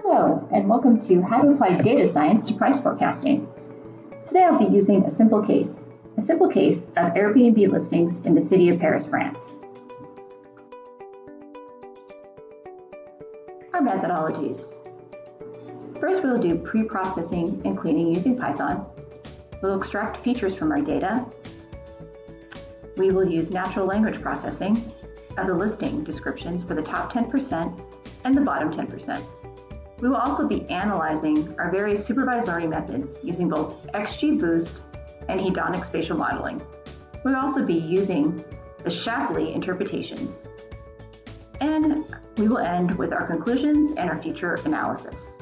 Hello, and welcome to How to Apply Data Science to Price Forecasting. Today I'll be using a simple case of Airbnb listings in the city of Paris, France. Our methodologies. First, we'll do pre-processing and cleaning using Python. We'll extract features from our data. We will use natural language processing of the listing descriptions for the top 10% and the bottom 10%. We will also be analyzing our various supervised learning methods using both XG Boost and hedonic spatial modeling. We'll also be using the Shapley interpretations. And we will end with our conclusions and our future analysis.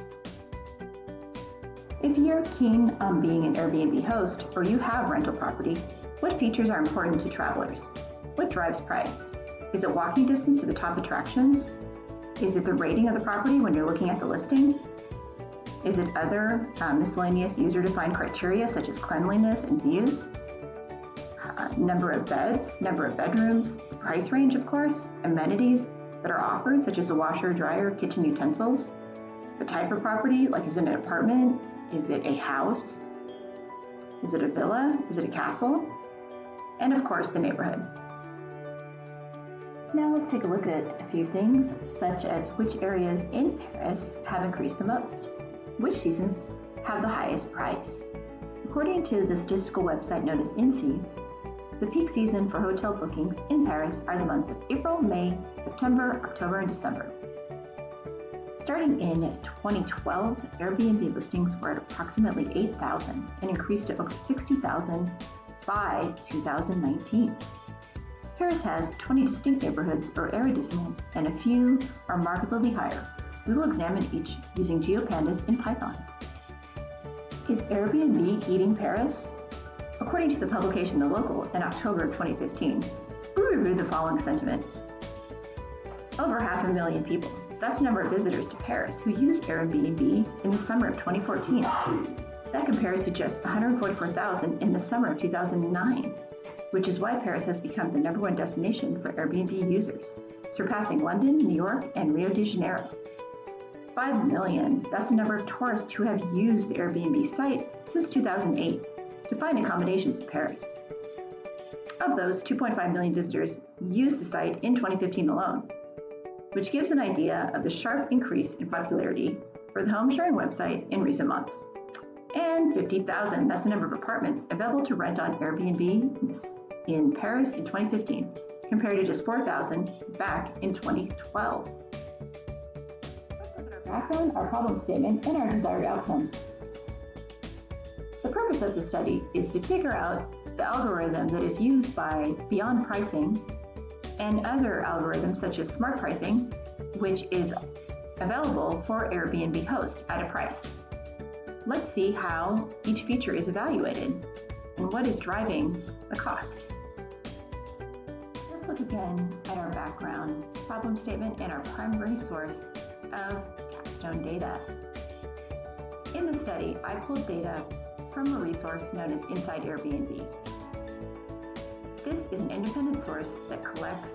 If you're keen on being an Airbnb host or you have rental property, what features are important to travelers? What drives price? Is it walking distance to the top attractions? Is it the rating of the property when you're looking at the listing? Is it other miscellaneous user-defined criteria such as cleanliness and views? Number of beds, number of bedrooms, price range, of course, amenities that are offered such as a washer, dryer, kitchen utensils, the type of property, like is it an apartment? Is it a house? Is it a villa? Is it a castle? And of course, the neighborhood. Now let's take a look at a few things, such as which areas in Paris have increased the most, which seasons have the highest price. According to the statistical website known as INSEE, the peak season for hotel bookings in Paris are the months of April, May, September, October, and December. Starting in 2012, Airbnb listings were at approximately 8,000 and increased to over 60,000 by 2019. Paris has 20 distinct neighborhoods or arrondissements, and a few are markedly higher. We will examine each using GeoPandas in Python. Is Airbnb eating Paris? According to the publication The Local in October of 2015, we reviewed the following sentiment. Over 500,000 people, that's the number of visitors to Paris who used Airbnb in the summer of 2014. That compares to just 144,000 in the summer of 2009. Which is why Paris has become the #1 destination for Airbnb users, surpassing London, New York, and Rio de Janeiro. 5 million, that's the number of tourists who have used the Airbnb site since 2008 to find accommodations in Paris. Of those, 2.5 million visitors used the site in 2015 alone, which gives an idea of the sharp increase in popularity for the home sharing website in recent months. And 50,000, that's the number of apartments available to rent on Airbnb in Paris in 2015, compared to just 4,000 back in 2012. Let's look at our background, our problem statement, and our desired outcomes. The purpose of the study is to figure out the algorithm that is used by Beyond Pricing and other algorithms such as Smart Pricing, which is available for Airbnb hosts at a price. Let's see how each feature is evaluated and what is driving the cost. Let's look again at our background, problem statement, and our primary source of capstone data. In the study, I pulled data from a resource known as Inside Airbnb. This is an independent source that collects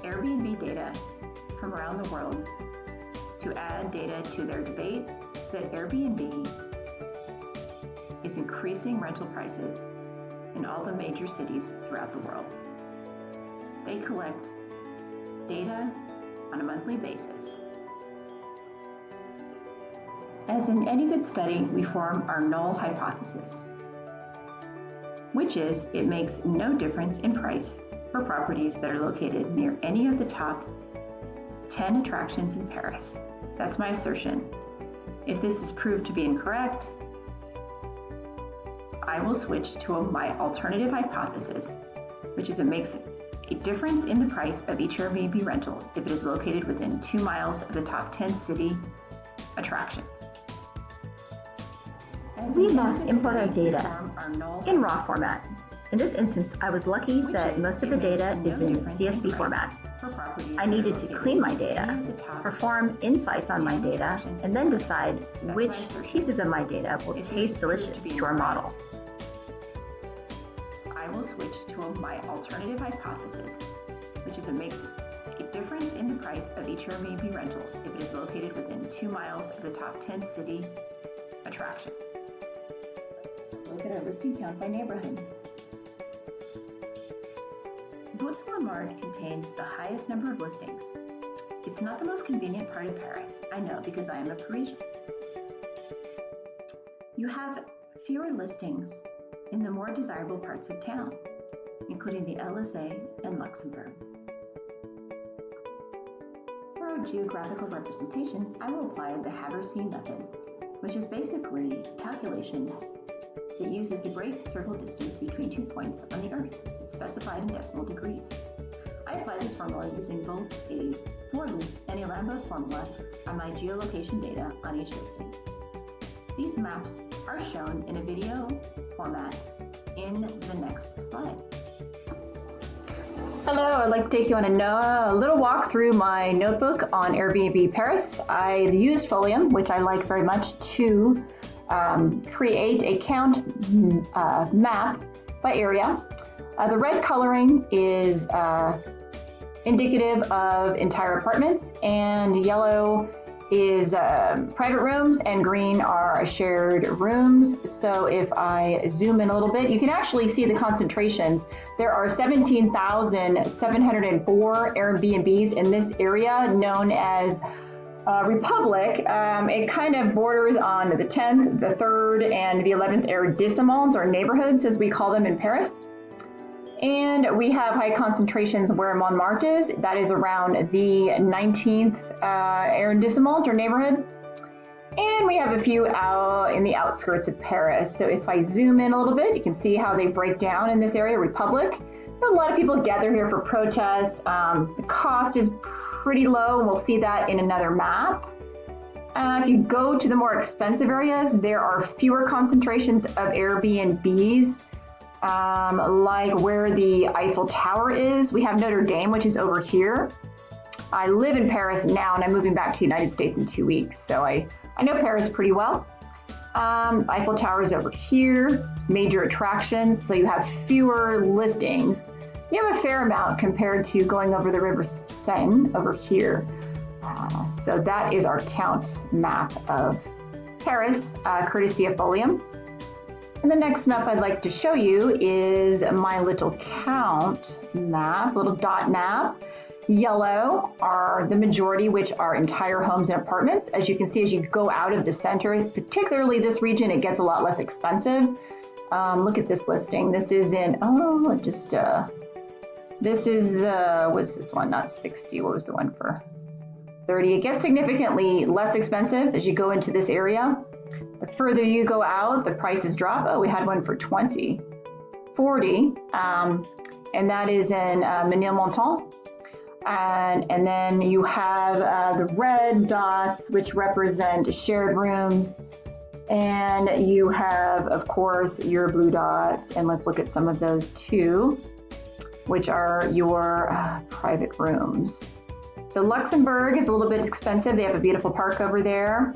Airbnb data from around the world to add data to their debate that Airbnb is increasing rental prices in all the major cities throughout the world. They collect data on a monthly basis. As in any good study, we form our null hypothesis, which is it makes no difference in price for properties that are located near any of the top 10 attractions in Paris. That's my assertion. If this is proved to be incorrect, I will switch to my alternative hypothesis, which is it makes a difference in the price of each Airbnb rental if it is located within 2 miles of the top 10 city attractions. We must import our data in raw format. In this instance, I was lucky that most of the data is in CSV format. I needed to clean my data, perform insights on my data, and then decide which pieces of my data will taste delicious to our model. I will switch to my alternative hypothesis, which is it makes a difference in the price of each Airbnb rental if it is located within 2 miles of the top 10 city attractions. Look at our listing count by neighborhood. Bruxelles-Montmartre contains the highest number of listings. It's not the most convenient part of Paris, I know, because I am a Parisian. You have fewer listings in the more desirable parts of town, including the Élysée and Luxembourg. For our geographical representation, I will apply the Habercy method, which is basically a calculation that uses the great circle distance between 2 points on the Earth, specified in decimal degrees. I apply this formula using both a for loop and a Lambda formula on my geolocation data on each listing. These maps are shown in a video format in the next slide. Hello, I'd like to take you on a little walk through my notebook on Airbnb Paris. I used Folium, which I like very much, to create a count map by area. The red coloring is indicative of entire apartments, and yellow is private rooms, and green are shared rooms. So if I zoom in a little bit, you can actually see the concentrations. There are 17,704 Airbnbs in this area known as Republic. It kind of borders on the 10th, the 3rd, and the 11th arrondissements, or neighborhoods as we call them in Paris. And we have high concentrations where Montmartre is. That is around the 19th arrondissement or neighborhood. And we have a few out in the outskirts of Paris. So if I zoom in a little bit, you can see how they break down in this area, Republic. A lot of people gather here for protest. The cost is pretty low, and we'll see that in another map. If you go to the more expensive areas, there are fewer concentrations of Airbnbs. Like where the Eiffel Tower is. We have Notre Dame, which is over here. I live in Paris now, and I'm moving back to the United States in 2 weeks, so I know Paris pretty well. Eiffel Tower is over here, major attractions, so you have fewer listings. You have a fair amount compared to going over the River Seine over here. So that is our count map of Paris, courtesy of Folium. And the next map I'd like to show you is my little count map, little dot map. Yellow are the majority, which are entire homes and apartments. As you can see, as you go out of the center, particularly this region, it gets a lot less expensive. Look at this listing. This is in, this is, what's this one? Not 60, what was the one for 30? It gets significantly less expensive as you go into this area. The further you go out, the prices drop. Oh, we had one for 20, 40, and that is in Ménilmontant. And then you have the red dots, which represent shared rooms. And you have, of course, your blue dots. And let's look at some of those too, which are your private rooms. So Luxembourg is a little bit expensive. They have a beautiful park over there.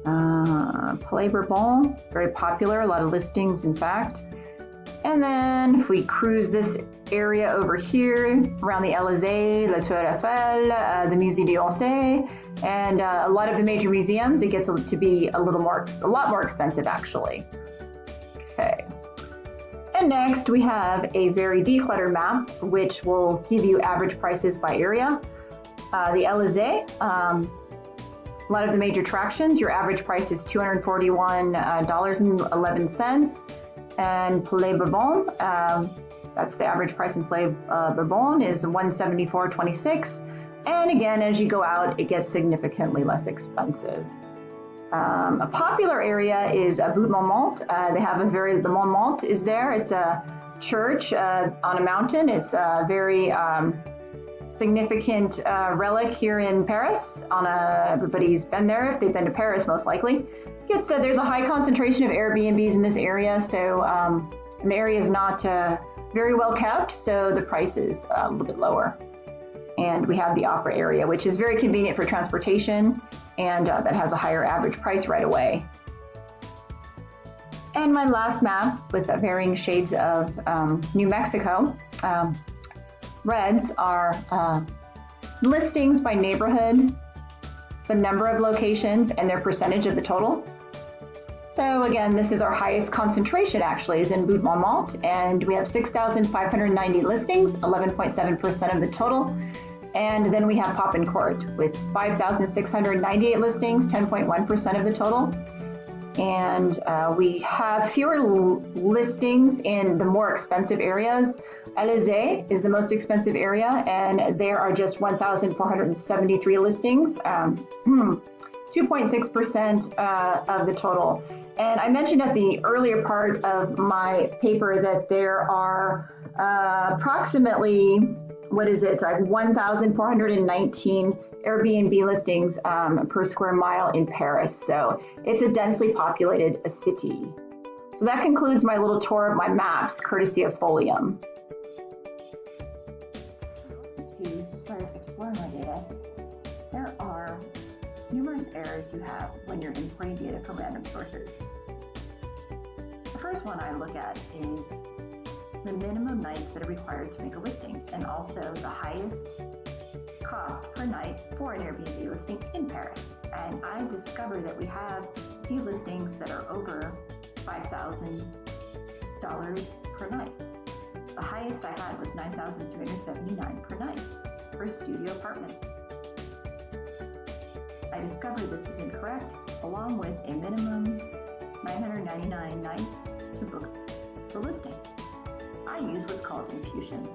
Palais Bourbon, very popular, a lot of listings in fact. And then if we cruise this area over here around the Élysée, La Tour Eiffel, the Musée d'Orsay, and a lot of the major museums, it gets to be a lot more expensive actually. Okay. And next we have a very decluttered map, which will give you average prices by area. The Élysée, a lot of the major attractions, your average price is $241.11. And Palais Bourbon, that's the average price in Palais Bourbon, is $174.26. And again, as you go out, it gets significantly less expensive. A popular area is Butte Montmartre. They have the Montmartre is there. It's a church on a mountain. It's a very significant relic here in Paris. Everybody's been there if they've been to Paris, most likely. There's a high concentration of Airbnbs in this area, so and the area is not very well kept, so the price is a little bit lower. And we have the opera area, which is very convenient for transportation, and that has a higher average price right away. And my last map with varying shades of New Mexico. Reds are listings by neighborhood, the number of locations and their percentage of the total. So again, this is our highest concentration actually is in Butte Montmartre, and we have 6,590 listings, 11.7% of the total. And then we have Popincourt with 5,698 listings, 10.1% of the total. And we have fewer listings in the more expensive areas. Élysée is the most expensive area, and there are just 1,473 listings, 2.6% of the total. And I mentioned at the earlier part of my paper that there are approximately, it's like 1,419 Airbnb listings per square mile in Paris. So it's a densely populated city. So that concludes my little tour of my maps, courtesy of Folium. To start exploring my data, there are numerous errors you have when you're importing data from random sources. The first one I look at is the minimum nights that are required to make a listing, and also the highest cost per night for an Airbnb listing in Paris. And I discover that we have a few listings that are over $5,000 per night. The highest I had was $9,379 per night for a studio apartment. I discovered this is incorrect, along with a minimum 999 nights to book the listing. I use what's called infusion,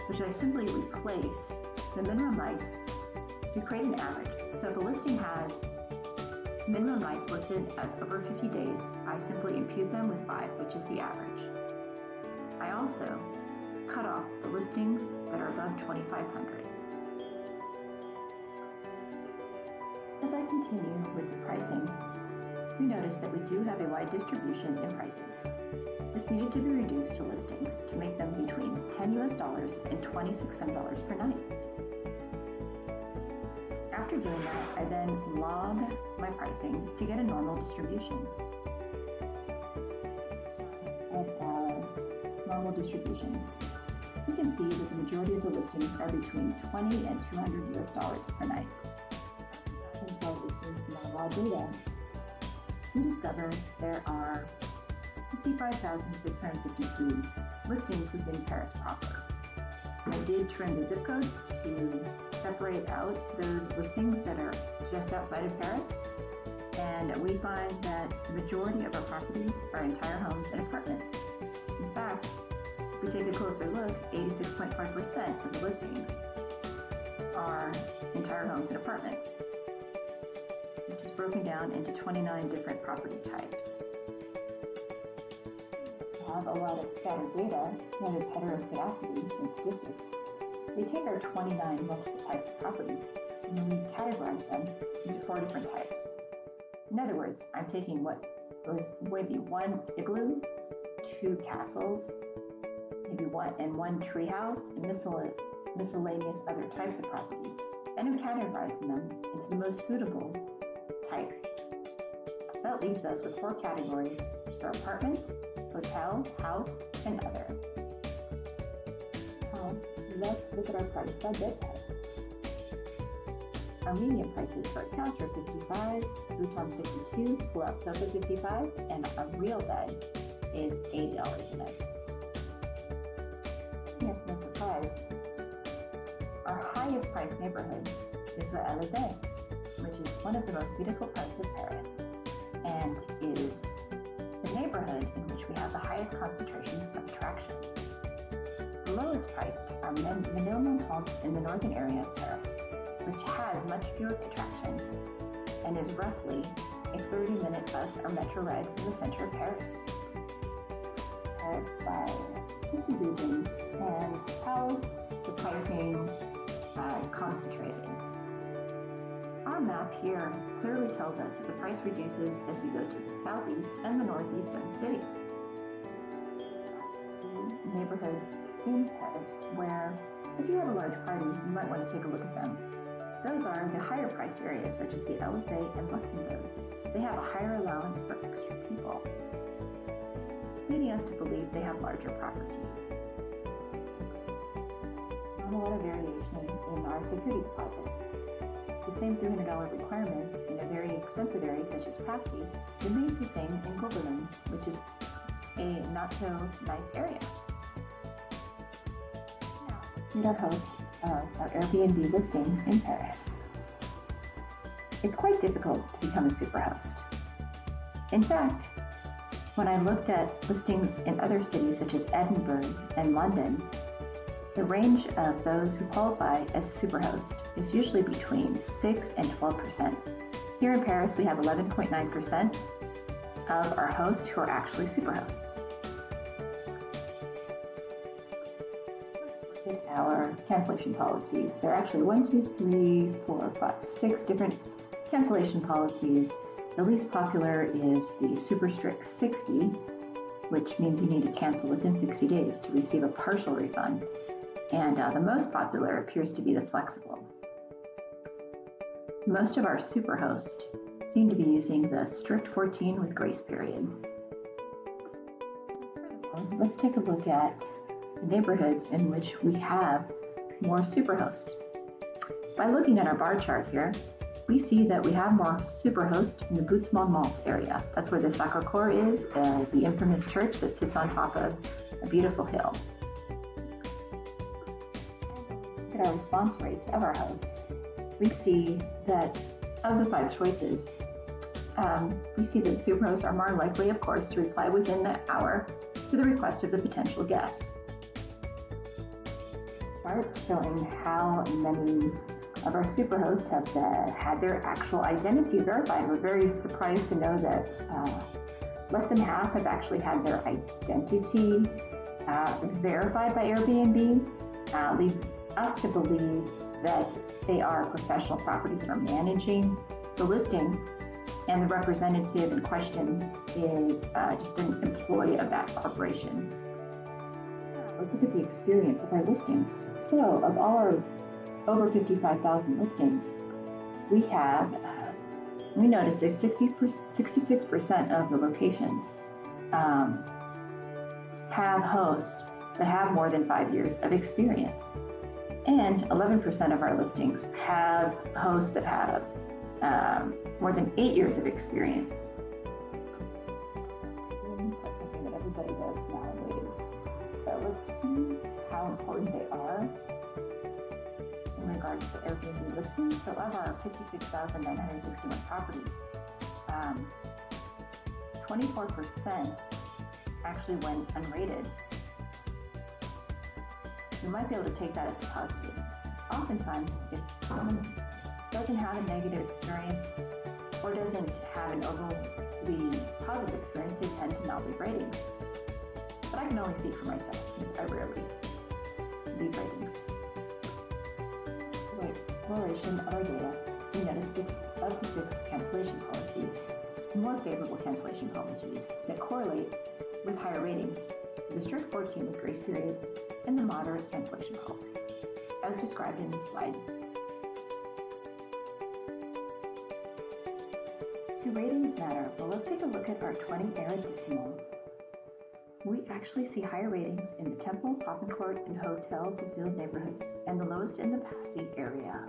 which I simply replace the minimum nights to create an average. So if a listing has minimum nights listed as over 50 days, I simply impute them with 5, which is the average. I also cut off the listings that are above 2,500. As I continue with the pricing, we notice that we do have a wide distribution in prices. This needed to be reduced to listings to make them between $10 and $2,600 per night. After doing that, I then log my pricing to get a normal distribution. At normal distribution, we can see that the majority of the listings are between $20 and $200 per night. Into our listings from our raw data, we discover there are 55,652 listings within Paris proper. I did trim the zip codes to separate out those listings that are just outside of Paris, and we find that the majority of our properties are entire homes and apartments. In fact, if we take a closer look, 86.5% of the listings are entire homes and apartments, which is broken down into 29 different property types. We have a lot of scattered data, known as heteroscedasticity in statistics. We take our 29 multiple types of properties and then we categorize them into 4 different types. In other words, I'm taking what was maybe 1 igloo, 2 castles, maybe one treehouse, and miscellaneous other types of properties, and I'm categorizing them into the most suitable type. That leaves us with 4 categories, which are apartment, hotel, house, and other. Let's look at our price by bed type. Our median prices for a couch are $55, futon $52, pull-out sofa $55, and a real bed is $80 a night. Yes, no surprise. Our highest priced neighborhood is the Élysée, which is one of the most beautiful parts of Paris, and is the neighborhood in which we have the highest concentration of attractions. The lowest priced are Ménilmontant in the northern area of Paris, which has much fewer attractions and is roughly a 30-minute bus or metro ride from the center of Paris. Paris by city regions and how the pricing is concentrated. Our map here clearly tells us that the price reduces as we go to the southeast and the northeast of the city. Neighborhoods in Paris where, if you have a large party, you might want to take a look at them. Those are the higher priced areas such as the Élysée and Luxembourg. They have a higher allowance for extra people, leading us to believe they have larger properties. Not a lot of variation in our security deposits. the same $300 requirement in a very expensive area such as Passy remains the same in Gobelin, which is a not so nice area. Now, meet our host of our Airbnb listings in Paris. It's quite difficult to become a superhost. In fact, when I looked at listings in other cities such as Edinburgh and London, the range of those who qualify as a superhost is usually between 6 and 12%. Here in Paris, we have 11.9% of our hosts who are actually superhosts. Let's look at our cancellation policies. There are actually 6 different cancellation policies. The least popular is the super strict 60, which means you need to cancel within 60 days to receive a partial refund. And the most popular appears to be the flexible. Most of our superhosts seem to be using the strict 14 with grace period. Let's take a look at the neighborhoods in which we have more superhosts. By looking at our bar chart here, we see that we have more superhosts in the Buttes-Montmartre area. That's where the Sacré-Cœur is, the infamous church that sits on top of a beautiful hill. Look at our response rates of our host. We see that of the 5 choices, we see that superhosts are more likely, of course, to reply within the hour to the request of the potential guests. Chart showing how many of our superhosts have had their actual identity verified. We're very surprised to know that less than half have actually had their identity verified by Airbnb. Leads us to believe that they are professional properties that are managing the listing, and the representative in question is just an employee of that corporation. Let's look at the experience of our listings. So, of all our over 55,000 listings, we noticed that 66% of the locations have hosts that have more than 5 years of experience. And 11% of our listings have hosts that have more than 8 years of experience. Rooms are something that everybody does nowadays. So let's see how important they are in regards to Airbnb listings. So of our 56,961 properties, 24% actually went unrated. You might be able to take that as a positive. Oftentimes, if someone doesn't have a negative experience or doesn't have an overly positive experience, they tend to not leave ratings. But I can only speak for myself since I rarely leave ratings. For exploration of our data, we noticed 6 of the 6 cancellation policies, more favorable cancellation policies that correlate with higher ratings, the strict 14 with grace period, and the moderate cancellation policy, as described in this slide. Do ratings matter? Well, let's take a look at our 20 Arrondissement. We actually see higher ratings in the Temple, Popincourt, and Hotel de Ville neighborhoods, and the lowest in the Passy area.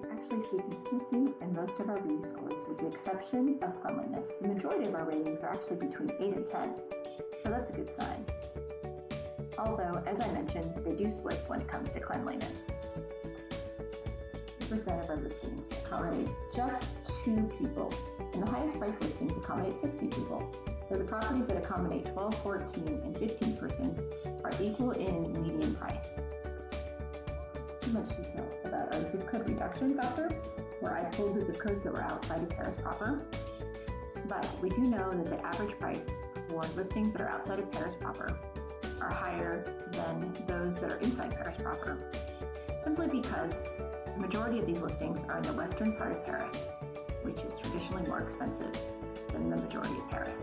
We actually see consistency in most of our B scores, with the exception of cleanliness. The majority of our ratings are actually between 8 and 10, so that's a good sign. Although, as I mentioned, they do slip when it comes to cleanliness. 50% of our listings accommodate just 2 people, and the highest price listings accommodate 60 people. So the properties that accommodate 12, 14, and 15 persons are equal in median price. Too much detail about our zip code reduction factor, where I pulled the zip codes that were outside of Paris proper. But we do know that the average price for listings that are outside of Paris proper are higher than those that are inside Paris proper, simply because the majority of these listings are in the western part of Paris, which is traditionally more expensive than the majority of Paris.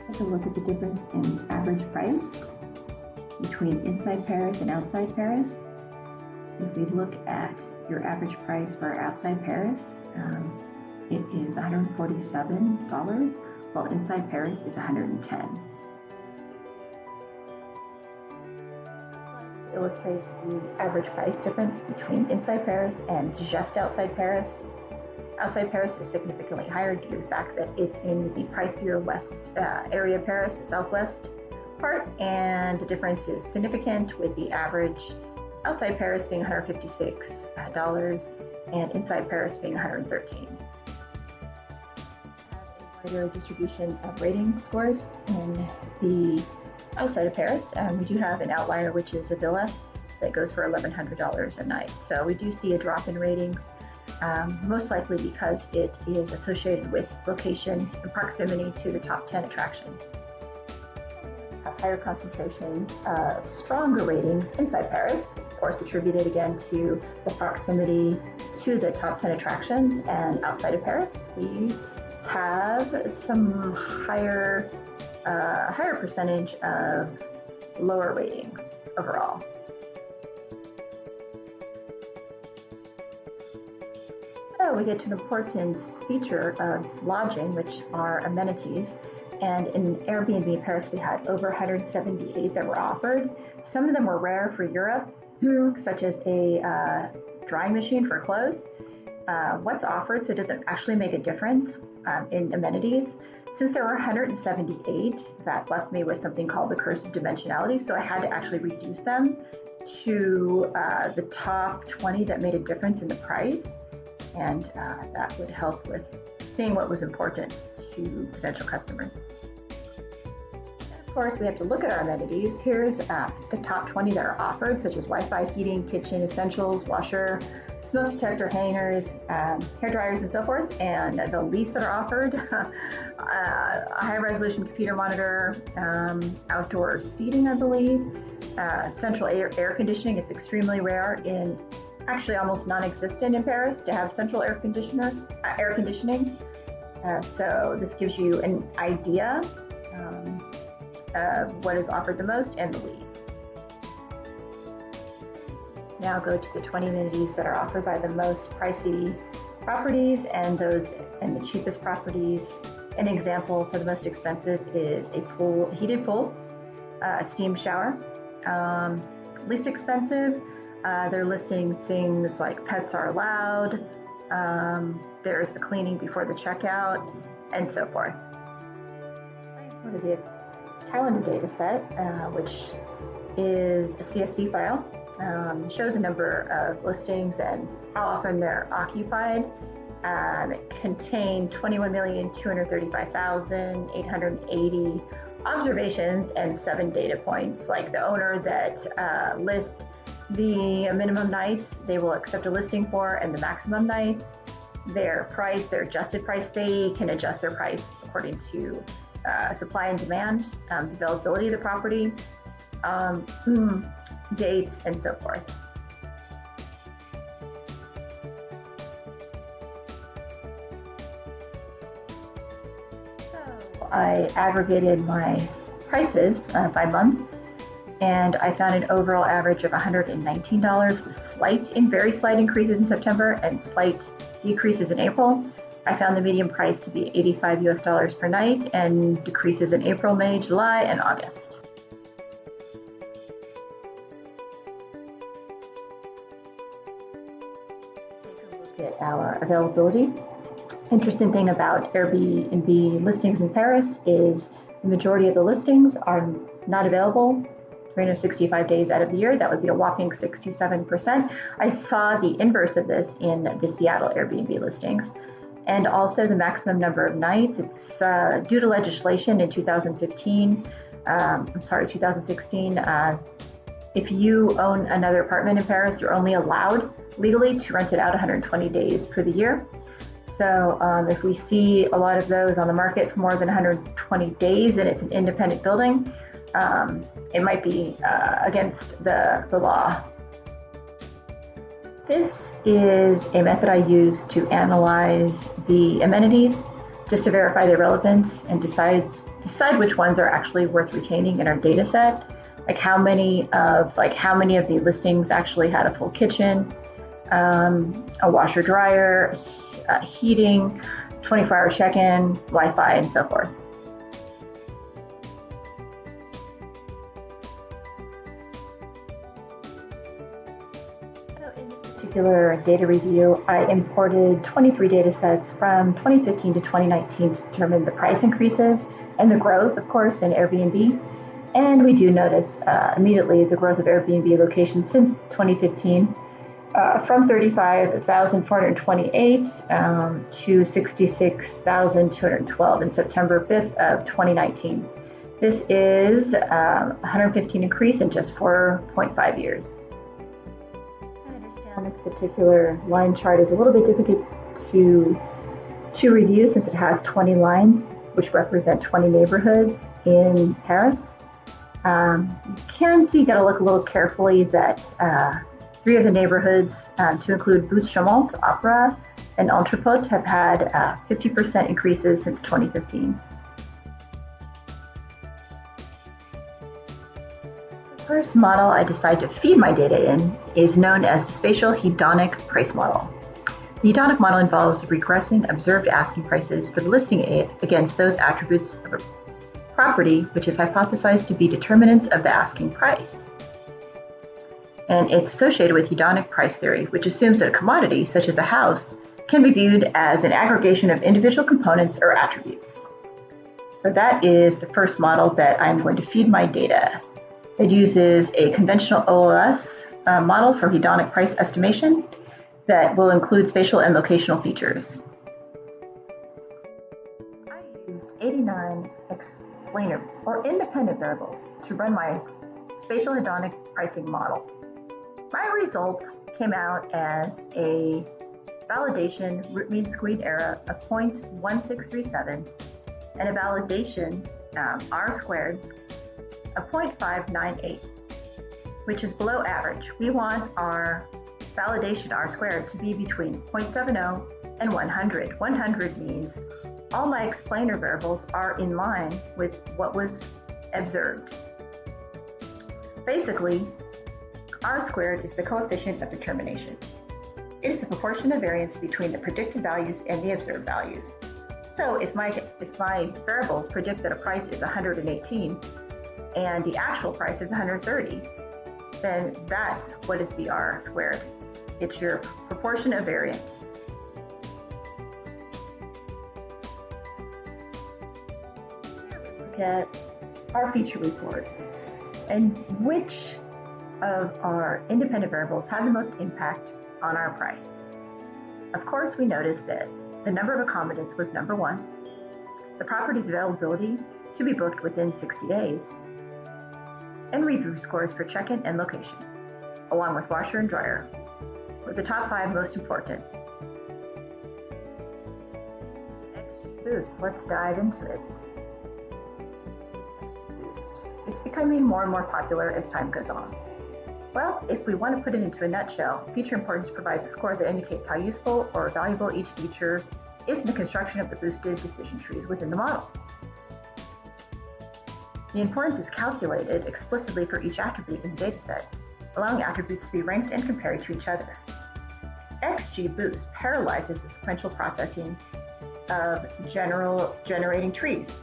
Take a look at the difference in average price between inside Paris and outside Paris. If we look at your average price for outside Paris, it is $147, while inside Paris is $110. illustrates the average price difference between inside Paris and just outside Paris. Outside Paris is significantly higher due to the fact that it's in the pricier west area of Paris, the southwest part, and the difference is significant, with the average outside Paris being $156 and inside Paris being $113. A wider distribution of rating scores in the outside of Paris. We do have an outlier, which is a villa that goes for $1,100 a night. So we do see a drop in ratings, most likely because it is associated with location and proximity to the top 10 attractions. Have higher concentrations of stronger ratings inside Paris, of course attributed again to the proximity to the top 10 attractions, and outside of Paris we have some higher percentage of lower ratings overall. So we get to an important feature of lodging, which are amenities. And in Airbnb in Paris, we had over 178 that were offered. Some of them were rare for Europe, such as a drying machine for clothes. What's offered, so it doesn't actually make a difference in amenities. Since there were 178, that left me with something called the curse of dimensionality. So I had to actually reduce them to the top 20 that made a difference in the price. And that would help with seeing what was important to potential customers. And of course, we have to look at our amenities. Here's the top 20 that are offered, such as Wi-Fi, heating, kitchen essentials, washer, smoke detector, hangers, hair dryers, and so forth. And the least that are offered, a high resolution computer monitor, outdoor seating, I believe, central air conditioning. It's extremely rare, in actually almost non-existent in Paris, to have central air conditioning. So this gives you an idea of what is offered the most and the least. Now go to the 20 amenities that are offered by the most pricey properties and those and the cheapest properties. An example for the most expensive is a heated pool, a steam shower. Least expensive, they're listing things like pets are allowed, there's a cleaning before the checkout, and so forth. Go to the calendar data set, which is a CSV file. Shows a number of listings and how often they're occupied. It contained 21,235,880 observations and 7 data points, like the owner that lists the minimum nights they will accept a listing for and the maximum nights, their price, their adjusted price. They can adjust their price according to supply and demand, the availability of the property, dates, and so forth. So I aggregated my prices by month, and I found an overall average of $119 with very slight increases in September and slight decreases in April. I found the median price to be $85 per night and decreases in April, May, July, and August. Take a look at our availability. Interesting thing about Airbnb listings in Paris is the majority of the listings are not available 365 days out of the year. That would be a whopping 67%. I saw the inverse of this in the Seattle Airbnb listings. And also the maximum number of nights. It's due to legislation in 2016. If you own another apartment in Paris, you're only allowed legally to rent it out 120 days per the year. So if we see a lot of those on the market for more than 120 days and it's an independent building, it might be against the law. This is a method I use to analyze the amenities just to verify their relevance and decide which ones are actually worth retaining in our data set. Like how many of the listings actually had a full kitchen, a washer dryer, heating, 24-hour check-in, Wi-Fi, and so forth. In this particular data review, I imported 23 data sets from 2015 to 2019 to determine the price increases and the growth, of course, in Airbnb. And we do notice immediately the growth of Airbnb locations since 2015, from 35,428 to 66,212 in September 5th of 2019. This is 115 increase in just 4.5 years. I understand this particular line chart is a little bit difficult to review since it has 20 lines, which represent 20 neighborhoods in Paris. You can see, you got to look a little carefully that 3 of the neighborhoods, to include Butte-Chaumont, Opera, and Entrepot, have had 50% increases since 2015. The first model I decide to feed my data in is known as the spatial hedonic price model. The hedonic model involves regressing observed asking prices for the listing against those attributes of a property which is hypothesized to be determinants of the asking price. And it's associated with hedonic price theory, which assumes that a commodity, such as a house, can be viewed as an aggregation of individual components or attributes. So that is the first model that I'm going to feed my data. It uses a conventional OLS model for hedonic price estimation that will include spatial and locational features. I used 89 explainer or independent variables to run my spatial hedonic pricing model. My results came out as a validation root mean squared error of 0.1637 and a validation R squared of 0.598, which is below average. We want our validation R squared to be between 0.70 and 100. 100 means all my explainer variables are in line with what was observed. Basically, R squared is the coefficient of determination. It is the proportion of variance between the predicted values and the observed values. So if my variables predict that a price is 118 and the actual price is 130, then that's what is the R squared. It's your proportion of variance. Look at our feature report and which of our independent variables have the most impact on our price. Of course, we noticed that the number of accommodants was number 1, the property's availability to be booked within 60 days, and review scores for check-in and location, along with washer and dryer, were the top 5 most important. XG Boost, let's dive into it. XG Boost. It's becoming more and more popular as time goes on. Well, if we want to put it into a nutshell, feature importance provides a score that indicates how useful or valuable each feature is in the construction of the boosted decision trees within the model. The importance is calculated explicitly for each attribute in the dataset, allowing attributes to be ranked and compared to each other. XG Boost parallelizes the sequential processing of generating trees.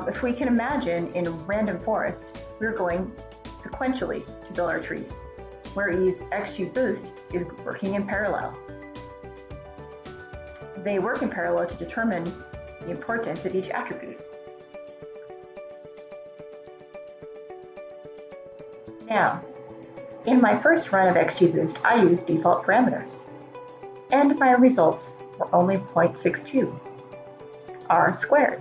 If we can imagine in a random forest, we're going sequentially to build our trees, whereas XG Boost is working in parallel. They work in parallel to determine the importance of each attribute. Now, in my first run of XG Boost, I used default parameters, and my results were only 0.62 R squared.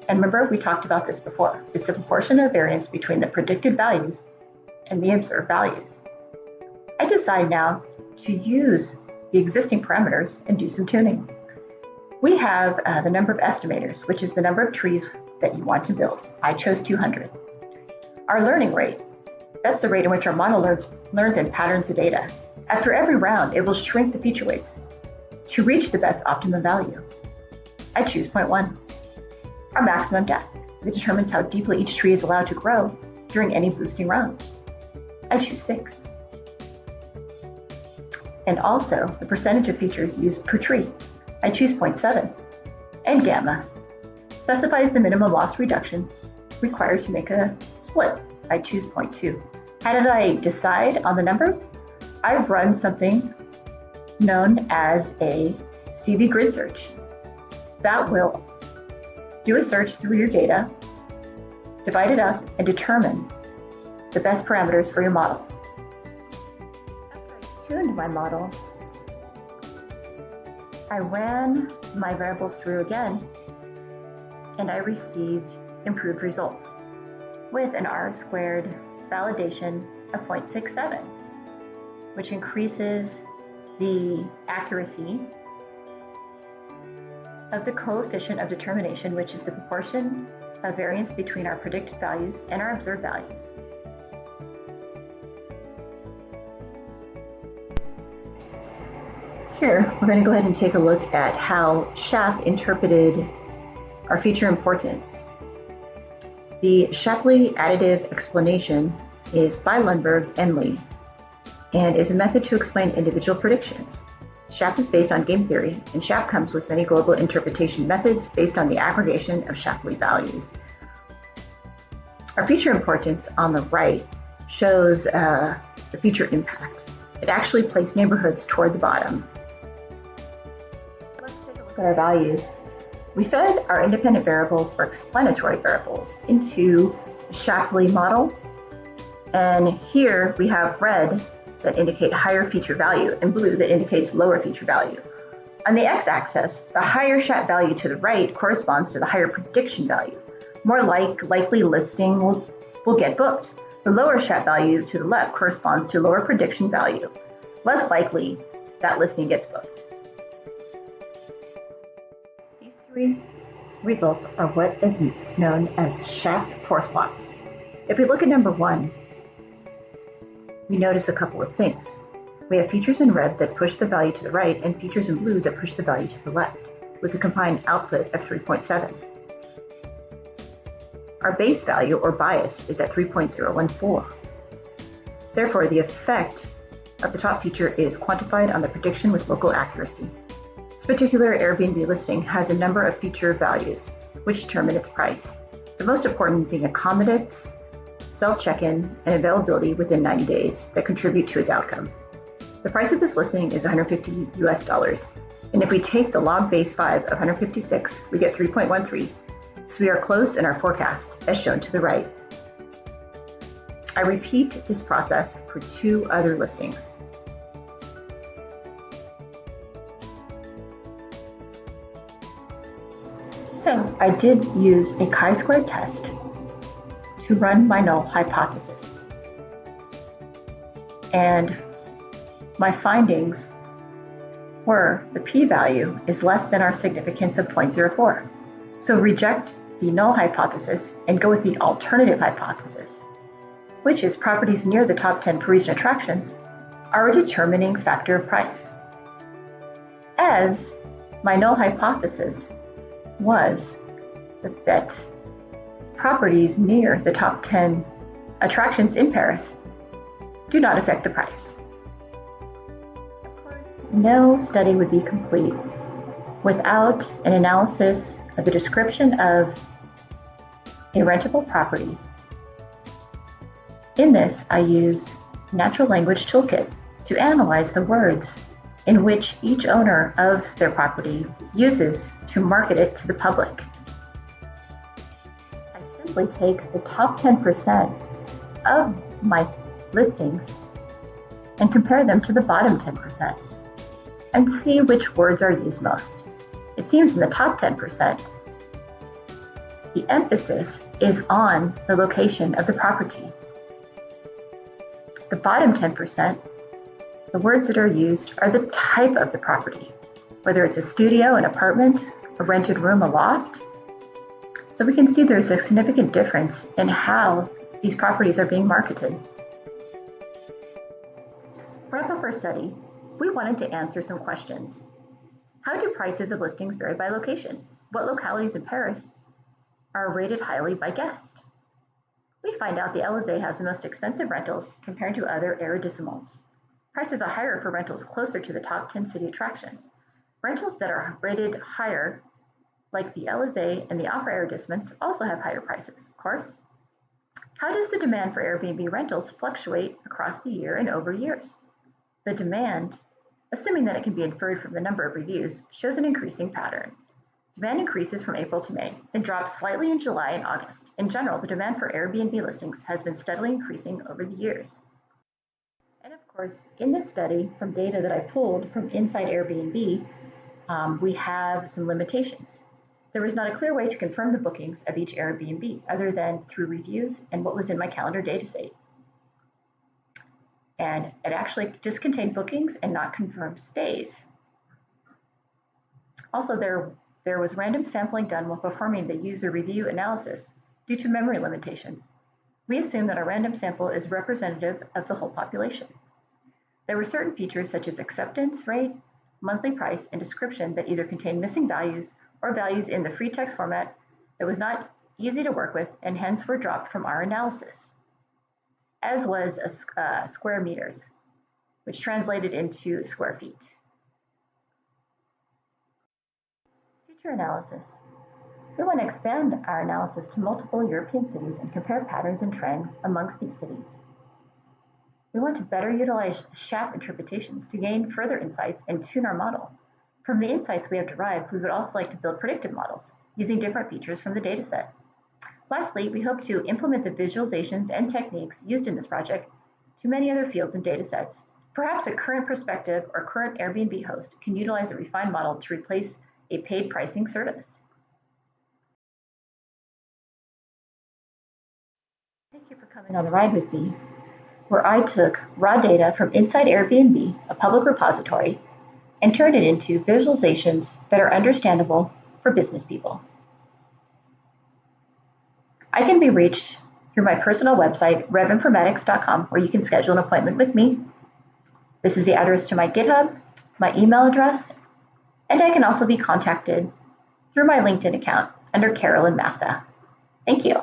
And remember, we talked about this before. It's the proportion of variance between the predicted values and the observed values. I decide now to use the existing parameters and do some tuning. We have the number of estimators, which is the number of trees that you want to build. I chose 200. Our learning rate, that's the rate in which our model learns and patterns the data. After every round, it will shrink the feature weights to reach the best optimum value. I choose 0.1. Our maximum depth, that determines how deeply each tree is allowed to grow during any boosting round. I choose 6. And also the percentage of features used per tree. I choose 0.7. And gamma specifies the minimum loss reduction required to make a split. I choose 0.2. How did I decide on the numbers? I've run something known as a CV grid search. That will do a search through your data, divide it up, and determine the best parameters for your model. After I tuned my model, I ran my variables through again, and I received improved results with an R-squared validation of 0.67, which increases the accuracy of the coefficient of determination, which is the proportion of variance between our predicted values and our observed values. Here, we're going to go ahead and take a look at how SHAP interpreted our feature importance. The Shapley additive explanation is by Lundberg and Lee, and is a method to explain individual predictions. SHAP is based on game theory, and SHAP comes with many global interpretation methods based on the aggregation of Shapley values. Our feature importance on the right shows the feature impact. It actually placed neighborhoods toward the bottom. Let's take a look at our values. We fed our independent variables or explanatory variables into the Shapley model, and here we have red that indicate higher feature value and blue that indicates lower feature value. On the x-axis, the higher SHAP value to the right corresponds to the higher prediction value. More likely listing will get booked. The lower SHAP value to the left corresponds to lower prediction value. Less likely that listing gets booked. These three results are what is known as SHAP force plots. If we look at number 1, we notice a couple of things. We have features in red that push the value to the right and features in blue that push the value to the left, with a combined output of 3.7. Our base value or bias is at 3.014. Therefore, the effect of the top feature is quantified on the prediction with local accuracy. This particular Airbnb listing has a number of feature values which determine its price, the most important being accommodates, self-check-in, and availability within 90 days that contribute to its outcome. The price of this listing is $150 US, and if we take the log base 5 of 156, we get 3.13, so we are close in our forecast, as shown to the right. I repeat this process for 2 other listings. So I did use a chi-square test to run my null hypothesis. And my findings were the p-value is less than our significance of 0.04. So reject the null hypothesis and go with the alternative hypothesis, which is properties near the top 10 Parisian attractions are a determining factor of price. As my null hypothesis was that properties near the top 10 attractions in Paris do not affect the price. Of course, no study would be complete without an analysis of the description of a rentable property. In this, I use Natural Language Toolkit to analyze the words in which each owner of their property uses to market it to the public. Simply take the top 10% of my listings and compare them to the bottom 10% and see which words are used most. It seems in the top 10%, the emphasis is on the location of the property. The bottom 10%, the words that are used are the type of the property, whether it's a studio, an apartment, a rented room, a loft. So we can see there's a significant difference in how these properties are being marketed. To wrap up our study, we wanted to answer some questions. How do prices of listings vary by location? What localities in Paris are rated highly by guests? We find out the Élysée has the most expensive rentals compared to other arrondissements. Prices are higher for rentals closer to the top 10 city attractions. Rentals that are rated higher, like the Élysée and the Opera arrondissements, also have higher prices, of course. How does the demand for Airbnb rentals fluctuate across the year and over years? The demand, assuming that it can be inferred from the number of reviews, shows an increasing pattern. Demand increases from April to May and drops slightly in July and August. In general, the demand for Airbnb listings has been steadily increasing over the years. And of course, in this study, from data that I pulled from inside Airbnb, we have some limitations. There was not a clear way to confirm the bookings of each Airbnb other than through reviews and what was in my calendar dataset. And it actually just contained bookings and not confirmed stays. Also, there was random sampling done while performing the user review analysis due to memory limitations. We assume that our random sample is representative of the whole population. There were certain features such as acceptance rate, monthly price, and description that either contained missing values or values in the free text format that was not easy to work with and hence were dropped from our analysis, as was square meters, which translated into square feet. Future analysis. We want to expand our analysis to multiple European cities and compare patterns and trends amongst these cities. We want to better utilize SHAP interpretations to gain further insights and tune our model. From the insights we have derived, we would also like to build predictive models using different features from the dataset. Lastly, we hope to implement the visualizations and techniques used in this project to many other fields and datasets. Perhaps a current prospective or current Airbnb host can utilize a refined model to replace a paid pricing service. Thank you for coming on the ride with me, where I took raw data from inside Airbnb, a public repository, and turned it into visualizations that are understandable for business people. I can be reached through my personal website, revinformatics.com, where you can schedule an appointment with me. This is the address to my GitHub, my email address, and I can also be contacted through my LinkedIn account under Carolyn Massa. Thank you.